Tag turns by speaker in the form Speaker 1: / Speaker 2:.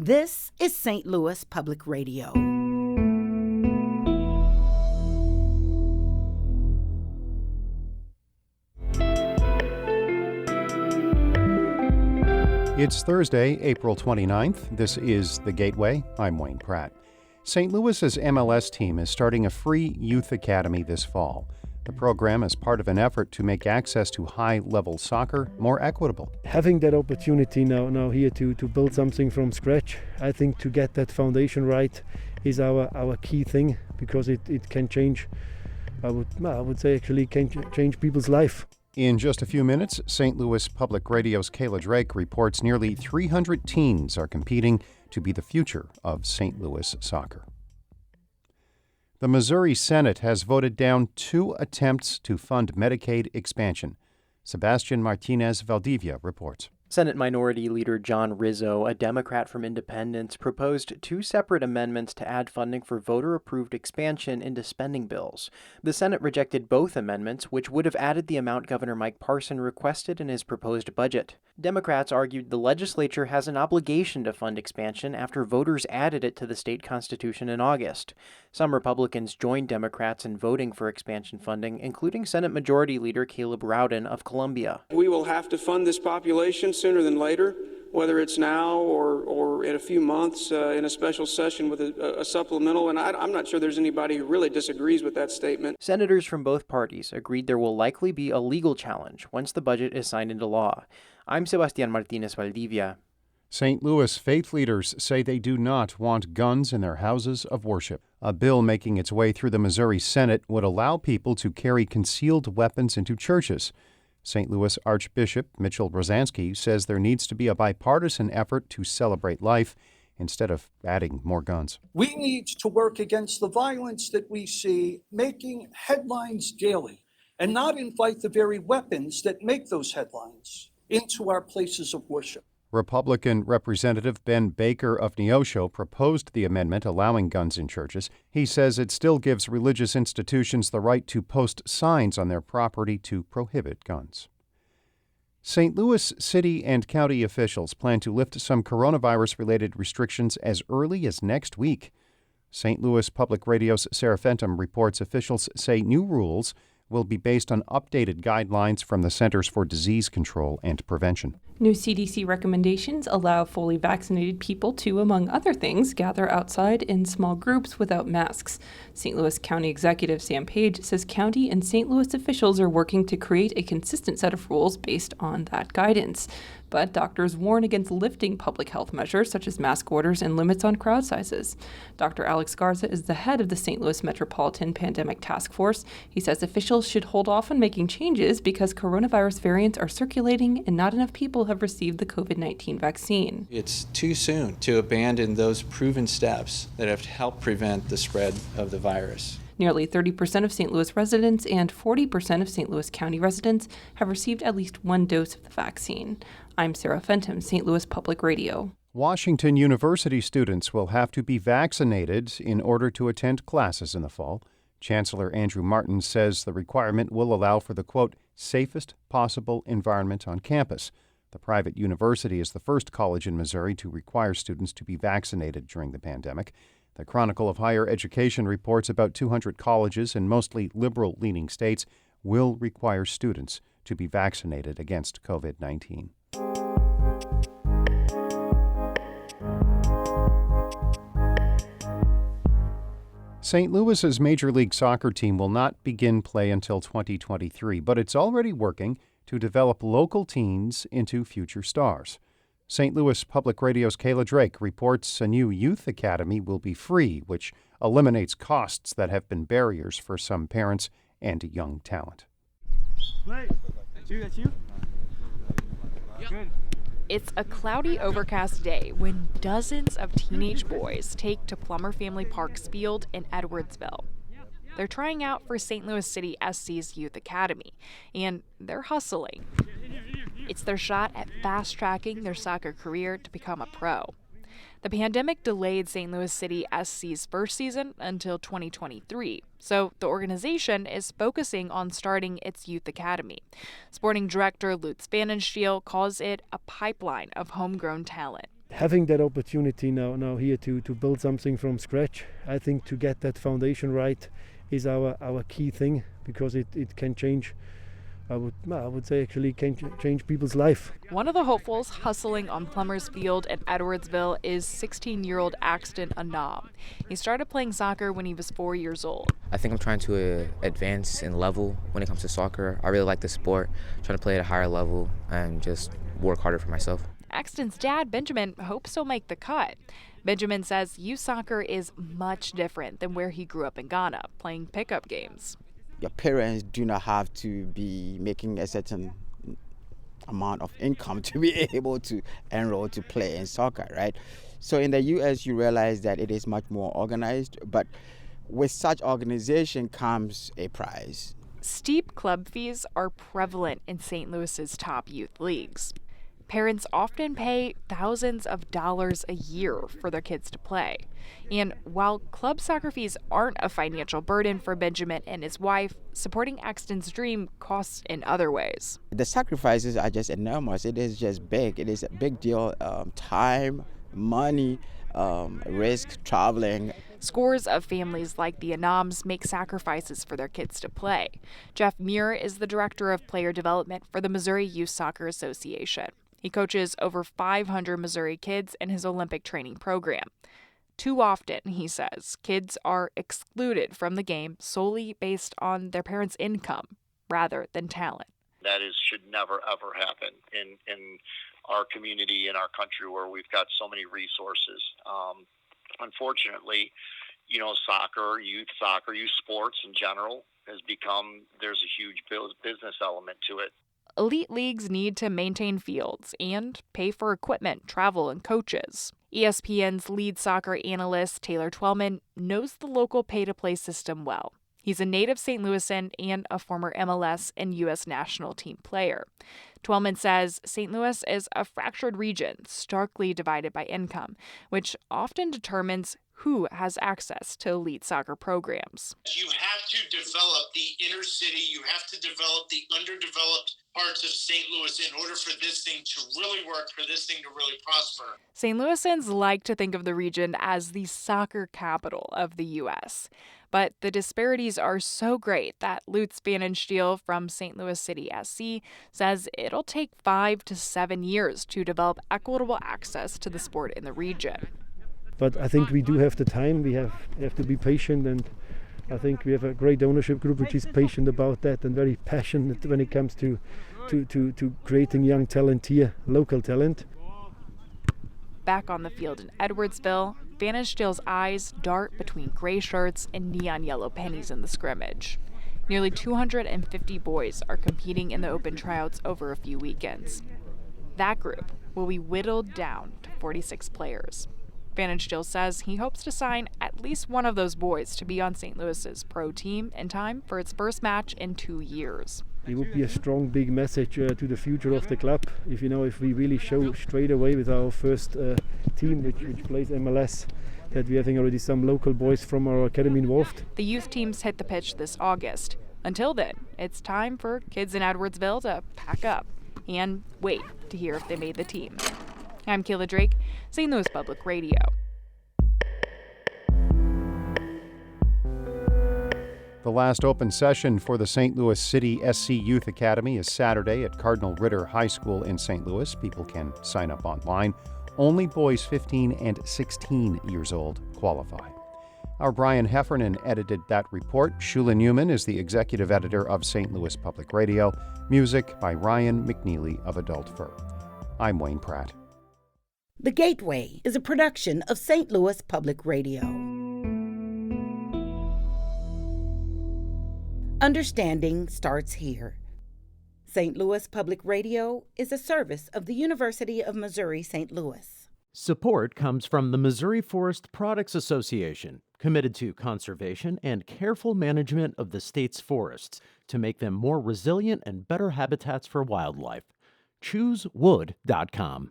Speaker 1: This is St. Louis Public Radio.
Speaker 2: It's Thursday, April 29th. This is The Gateway. I'm Wayne Pratt. St. Louis's MLS team is starting a free youth academy this fall. The program is part of an effort to make access to high-level soccer more equitable.
Speaker 3: Having that opportunity now here to build something from scratch, I think to get that foundation right is our key thing, because it can change, I would say actually can change people's life.
Speaker 2: In just a few minutes, St. Louis Public Radio's Kayla Drake reports nearly 300 teens are competing to be the future of St. Louis soccer. The Missouri Senate has voted down 2 attempts to fund Medicaid expansion. Sebastian Martinez Valdivia reports.
Speaker 4: Senate Minority Leader John Rizzo, a Democrat from Independence, proposed 2 separate amendments to add funding for voter-approved expansion into spending bills. The Senate rejected both amendments, which would have added the amount Governor Mike Parson requested in his proposed budget. Democrats argued the legislature has an obligation to fund expansion after voters added it to the state constitution in August. Some Republicans joined Democrats in voting for expansion funding, including Senate Majority Leader Caleb Rowden of Columbia.
Speaker 5: We will have to fund this population sooner than later, whether it's now or in a few months in a special session with a supplemental, and I'm not sure there's anybody who really disagrees with that statement.
Speaker 4: Senators from both parties agreed there will likely be a legal challenge once the budget is signed into law. I'm Sebastian Martinez Valdivia.
Speaker 2: St. Louis faith leaders say they do not want guns in their houses of worship. A bill making its way through the Missouri Senate would allow people to carry concealed weapons into churches. St. Louis Archbishop Mitchell Rosansky says there needs to be a bipartisan effort to celebrate life instead of adding more guns.
Speaker 6: We need to work against the violence that we see making headlines daily and not invite the very weapons that make those headlines into our places of worship.
Speaker 2: Republican Representative Ben Baker of Neosho proposed the amendment allowing guns in churches. He says it still gives religious institutions the right to post signs on their property to prohibit guns. St. Louis city and county officials plan to lift some coronavirus-related restrictions as early as next week. St. Louis Public Radio's Sarah Fenton reports officials say new rules will be based on updated guidelines from the Centers for Disease Control and Prevention.
Speaker 7: New CDC recommendations allow fully vaccinated people to, among other things, gather outside in small groups without masks. St. Louis County Executive Sam Page says county and St. Louis officials are working to create a consistent set of rules based on that guidance. But doctors warn against lifting public health measures such as mask orders and limits on crowd sizes. Dr. Alex Garza is the head of the St. Louis Metropolitan Pandemic Task Force. He says officials should hold off on making changes because coronavirus variants are circulating and not enough people have received the COVID-19 vaccine.
Speaker 8: It's too soon to abandon those proven steps that have helped prevent the spread of the virus.
Speaker 7: Nearly 30% of St. Louis residents and 40% of St. Louis County residents have received at least 1 dose of the vaccine. I'm Sarah Fenton, St. Louis Public Radio.
Speaker 2: Washington University students will have to be vaccinated in order to attend classes in the fall. Chancellor Andrew Martin says the requirement will allow for the, quote, safest possible environment on campus. The private university is the first college in Missouri to require students to be vaccinated during the pandemic. The Chronicle of Higher Education reports about 200 colleges in mostly liberal-leaning states will require students to be vaccinated against COVID-19. St. Louis's Major League Soccer team will not begin play until 2023, but it's already working to develop local teens into future stars. St. Louis Public Radio's Kayla Drake reports a new youth academy will be free, which eliminates costs that have been barriers for some parents and young talent.
Speaker 9: Wait, that's you? Good.
Speaker 10: It's a cloudy, overcast day when dozens of teenage boys take to Plummer Family Park's field in Edwardsville. They're trying out for St. Louis City SC's Youth Academy, and they're hustling. It's their shot at fast-tracking their soccer career to become a pro. The pandemic delayed St. Louis City SC's first season until 2023, so the organization is focusing on starting its youth academy. Sporting director Lutz Pfannenstiel calls it a pipeline of homegrown talent.
Speaker 3: having that opportunity now here to build something from scratch, I think to get that foundation right is our key thing, because it can change. I would say actually can change people's life.
Speaker 10: One of the hopefuls hustling on Plumbers Field in Edwardsville is 16-year-old Axton Anam. He started playing soccer when he was 4 years old.
Speaker 11: I think I'm trying to advance in level when it comes to soccer. I really like the sport, trying to play at a higher level and just work harder for myself.
Speaker 10: Axton's dad, Benjamin, hopes he'll make the cut. Benjamin says youth soccer is much different than where he grew up in Ghana, playing pickup games.
Speaker 12: Your parents do not have to be making a certain amount of income to be able to enroll to play in soccer, right? So in the U.S., you realize that it is much more organized, but with such organization comes a prize.
Speaker 10: Steep club fees are prevalent in St. Louis's top youth leagues. Parents often pay thousands of dollars a year for their kids to play. And while club soccer fees aren't a financial burden for Benjamin and his wife, supporting Axton's dream costs in other ways.
Speaker 12: The sacrifices are just enormous. It is just big. It is a big deal. Time, money, risk, traveling.
Speaker 10: Scores of families like the Anams make sacrifices for their kids to play. Jeff Muir is the director of player development for the Missouri Youth Soccer Association. He coaches over 500 Missouri kids in his Olympic training program. Too often, he says, kids are excluded from the game solely based on their parents' income rather than talent.
Speaker 13: That should never, ever happen in our community, in our country, where we've got so many resources. Unfortunately, soccer, youth sports in general there's a huge business element to it.
Speaker 10: Elite leagues need to maintain fields and pay for equipment, travel, and coaches. ESPN's lead soccer analyst, Taylor Twellman, knows the local pay-to-play system well. He's a native St. Louisan and a former MLS and U.S. national team player. Twellman says St. Louis is a fractured region, starkly divided by income, which often determines who has access to elite soccer programs.
Speaker 14: You have to develop the inner city, you have to develop the underdeveloped parts of St. Louis in order for this thing to really work, for this thing to really prosper.
Speaker 10: St. Louisans like to think of the region as the soccer capital of the U.S., but the disparities are so great that Lutz Vanenstiel from St. Louis City SC says it'll take 5 to 7 years to develop equitable access to the sport in the region.
Speaker 3: But I think we do have the time. We have to be patient, and I think we have a great ownership group which is patient about that and very passionate when it comes to creating young talent here, local talent.
Speaker 10: Back on the field in Edwardsville, Vanenstiel's eyes dart between gray shirts and neon yellow pennies in the scrimmage. Nearly 250 boys are competing in the open tryouts over a few weekends. That group will be whittled down to 46 players. Vanenstiel says he hopes to sign at least one of those boys to be on St. Louis's pro team in time for its first match in 2 years.
Speaker 3: It would be a strong, big message to the future of the club if we really show straight away with our first team, which plays MLS, that we're having already some local boys from our academy involved.
Speaker 10: The youth teams hit the pitch this August. Until then, it's time for kids in Edwardsville to pack up and wait to hear if they made the team. I'm Kayla Drake, St. Louis Public Radio.
Speaker 2: The last open session for the St. Louis City SC Youth Academy is Saturday at Cardinal Ritter High School in St. Louis. People can sign up online. Only boys 15 and 16 years old qualify. Our Brian Heffernan edited that report. Shula Newman is the executive editor of St. Louis Public Radio. Music by Ryan McNeely of Adult Fur. I'm Wayne Pratt.
Speaker 1: The Gateway is a production of St. Louis Public Radio. Understanding starts here. St. Louis Public Radio is a service of the University of Missouri St. Louis.
Speaker 15: Support comes from the Missouri Forest Products Association, committed to conservation and careful management of the state's forests to make them more resilient and better habitats for wildlife. ChooseWood.com.